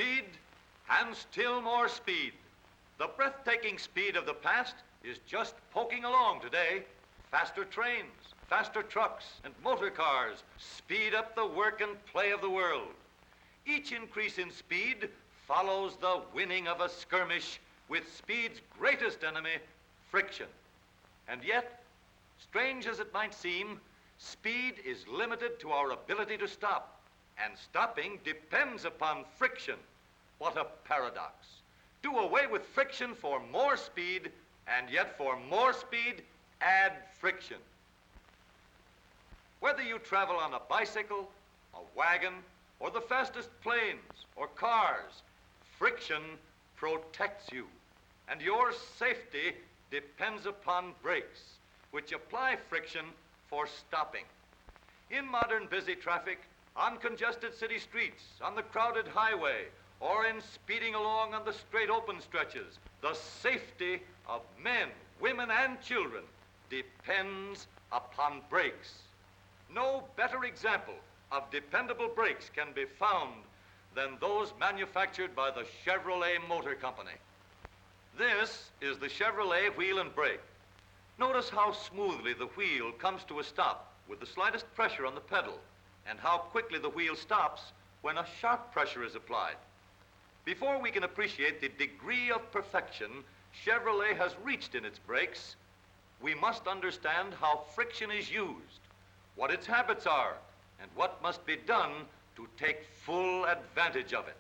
speed and still more speed. The breathtaking speed of the past is just poking along today. Faster trains, faster trucks, and motor cars speed up the work and play of the world. Each increase in speed follows the winning of a skirmish with speed's greatest enemy, friction. And yet, strange as it might seem, speed is limited to our ability to stop, and stopping depends upon friction. What a paradox. Do away with friction for more speed, and yet for more speed, add friction. Whether you travel on a bicycle, a wagon, or the fastest planes or cars, friction protects you, and your safety depends upon brakes, which apply friction for stopping. In modern busy traffic, on congested city streets, on the crowded highway, or in speeding along on the straight open stretches, the safety of men, women, and children depends upon brakes. No better example of dependable brakes can be found than those manufactured by the Chevrolet Motor Company. This is the Chevrolet wheel and brake. Notice how smoothly the wheel comes to a stop with the slightest pressure on the pedal, and how quickly the wheel stops when a sharp pressure is applied. Before we can appreciate the degree of perfection Chevrolet has reached in its brakes, we must understand how friction is used, what its habits are, and what must be done to take full advantage of it.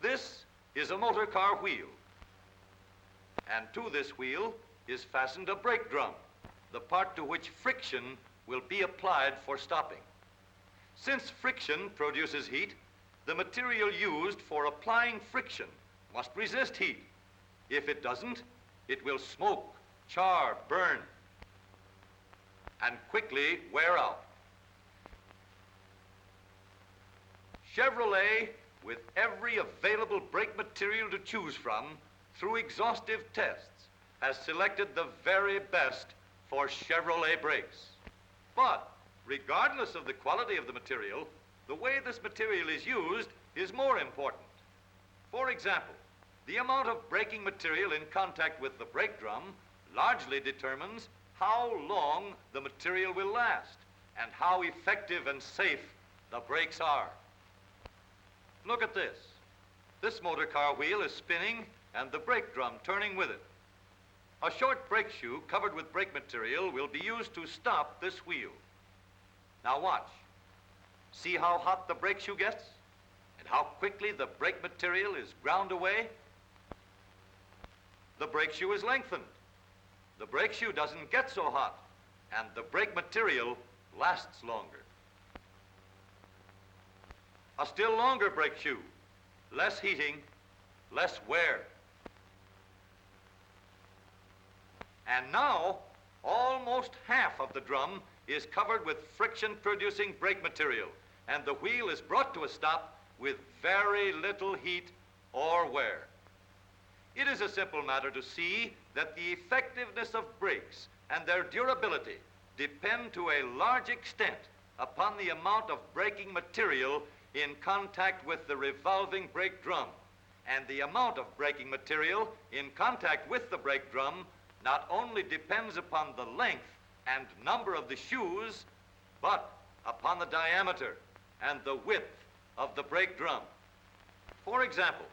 This is a motor car wheel, and to this wheel is fastened a brake drum, the part to which friction will be applied for stopping. Since friction produces heat, the material used for applying friction must resist heat. If it doesn't, it will smoke, char, burn, and quickly wear out. Chevrolet, with every available brake material to choose from, through exhaustive tests, has selected the very best for Chevrolet brakes. But regardless of the quality of the material, the way this material is used is more important. For example, the amount of braking material in contact with the brake drum largely determines how long the material will last and how effective and safe the brakes are. Look at this. This motor car wheel is spinning and the brake drum turning with it. A short brake shoe covered with brake material will be used to stop this wheel. Now watch. See how hot the brake shoe gets and how quickly the brake material is ground away? The brake shoe is lengthened. The brake shoe doesn't get so hot, and the brake material lasts longer. A still longer brake shoe, less heating, less wear. And now, almost half of the drum is covered with friction-producing brake material, and the wheel is brought to a stop with very little heat or wear. It is a simple matter to see that the effectiveness of brakes and their durability depend to a large extent upon the amount of braking material in contact with the revolving brake drum, and the amount of braking material in contact with the brake drum not only depends upon the length and number of the shoes, but upon the diameter and the width of the brake drum. For example,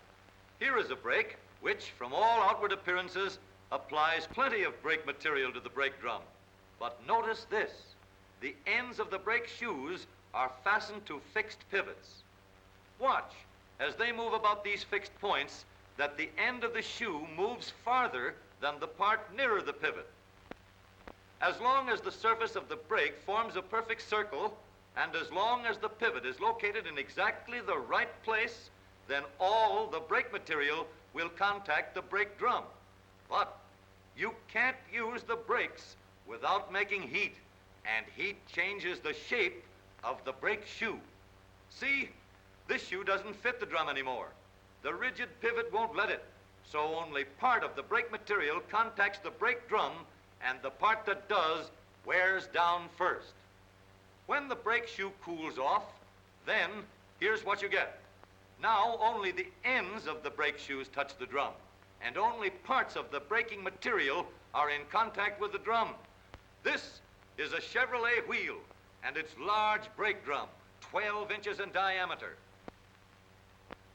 here is a brake which, from all outward appearances, applies plenty of brake material to the brake drum. But notice this. The ends of the brake shoes are fastened to fixed pivots. Watch, as they move about these fixed points, that the end of the shoe moves farther than the part nearer the pivot. As long as the surface of the brake forms a perfect circle, and as long as the pivot is located in exactly the right place, then all the brake material will contact the brake drum. But you can't use the brakes without making heat, and heat changes the shape of the brake shoe. See, this shoe doesn't fit the drum anymore. The rigid pivot won't let it, so only part of the brake material contacts the brake drum, and the part that does wears down first. When the brake shoe cools off, then Here's what you get. Now only the ends of the brake shoes touch the drum, and only parts of the braking material are in contact with the drum. This is a Chevrolet wheel and its large brake drum, 12 inches in diameter.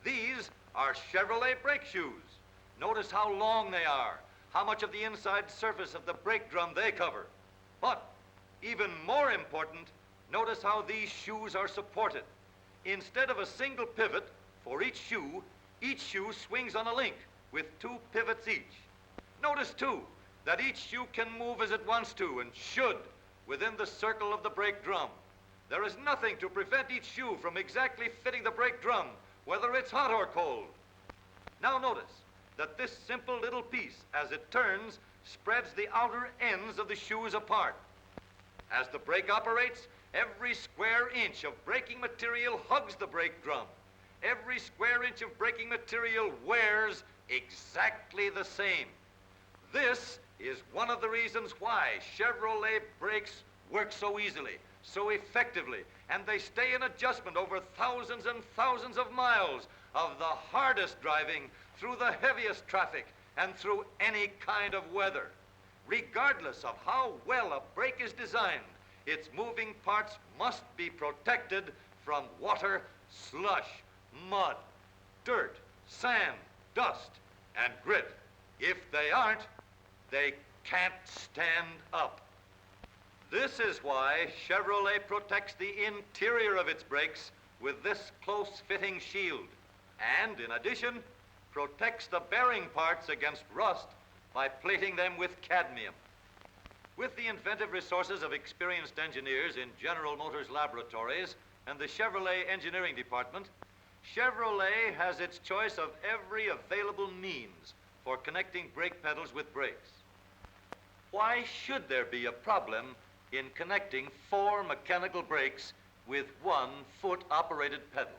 These are Chevrolet brake shoes. Notice how long they are, how much of the inside surface of the brake drum they cover. But even more important, notice how these shoes are supported. Instead of a single pivot for each shoe swings on a link with 2 pivots each. Notice, too, that each shoe can move as it wants to and should within the circle of the brake drum. There is nothing to prevent each shoe from exactly fitting the brake drum, whether it's hot or cold. Now notice that this simple little piece, as it turns, spreads the outer ends of the shoes apart. As the brake operates, every square inch of braking material hugs the brake drum. Every square inch of braking material wears exactly the same. This is one of the reasons why Chevrolet brakes work so easily, so effectively, and they stay in adjustment over thousands and thousands of miles of the hardest driving, through the heaviest traffic, and through any kind of weather. Regardless of how well a brake is designed, its moving parts must be protected from water, slush, mud, dirt, sand, dust, and grit. If they aren't, they can't stand up. This is why Chevrolet protects the interior of its brakes with this close-fitting shield, and in addition, protects the bearing parts against rust by plating them with cadmium. With the inventive resources of experienced engineers in General Motors laboratories and the Chevrolet engineering department, Chevrolet has its choice of every available means for connecting brake pedals with brakes. Why should there be a problem in connecting 4 mechanical brakes with 1 foot-operated pedal?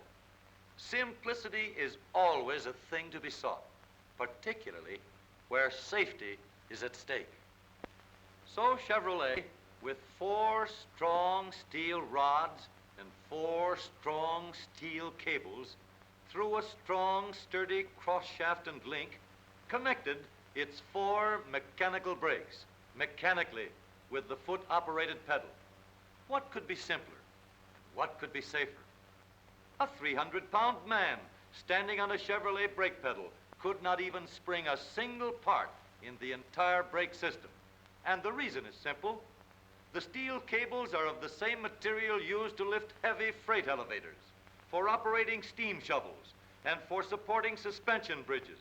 Simplicity is always a thing to be sought, particularly where safety is at stake. So Chevrolet, with 4 strong steel rods and 4 strong steel cables, through a strong, sturdy cross-shaft and link, connected its 4 mechanical brakes, mechanically, with the foot-operated pedal. What could be simpler? What could be safer? A 300-pound man standing on a Chevrolet brake pedal could not even spring a single part in the entire brake system. And the reason is simple. The steel cables are of the same material used to lift heavy freight elevators, for operating steam shovels, and for supporting suspension bridges.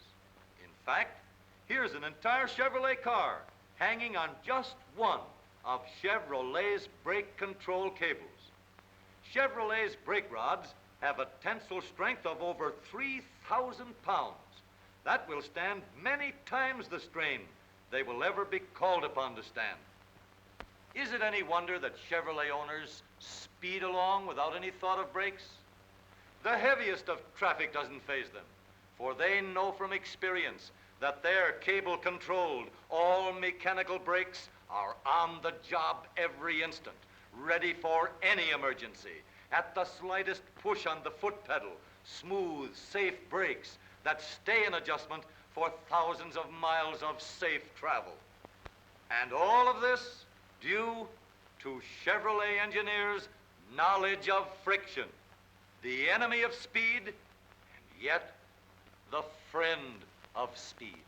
In fact, here's an entire Chevrolet car hanging on just one of Chevrolet's brake control cables. Chevrolet's brake rods have a tensile strength of over 3,000 pounds. That will stand many times the strain they will ever be called upon to stand. Is it any wonder that Chevrolet owners speed along without any thought of brakes? The heaviest of traffic doesn't faze them, for they know from experience that their cable-controlled, all-mechanical brakes are on the job every instant, ready for any emergency. At the slightest push on the foot pedal, smooth, safe brakes that stay in adjustment for thousands of miles of safe travel. And all of this due to Chevrolet engineers' knowledge of friction, the enemy of speed, and yet the friend of speed.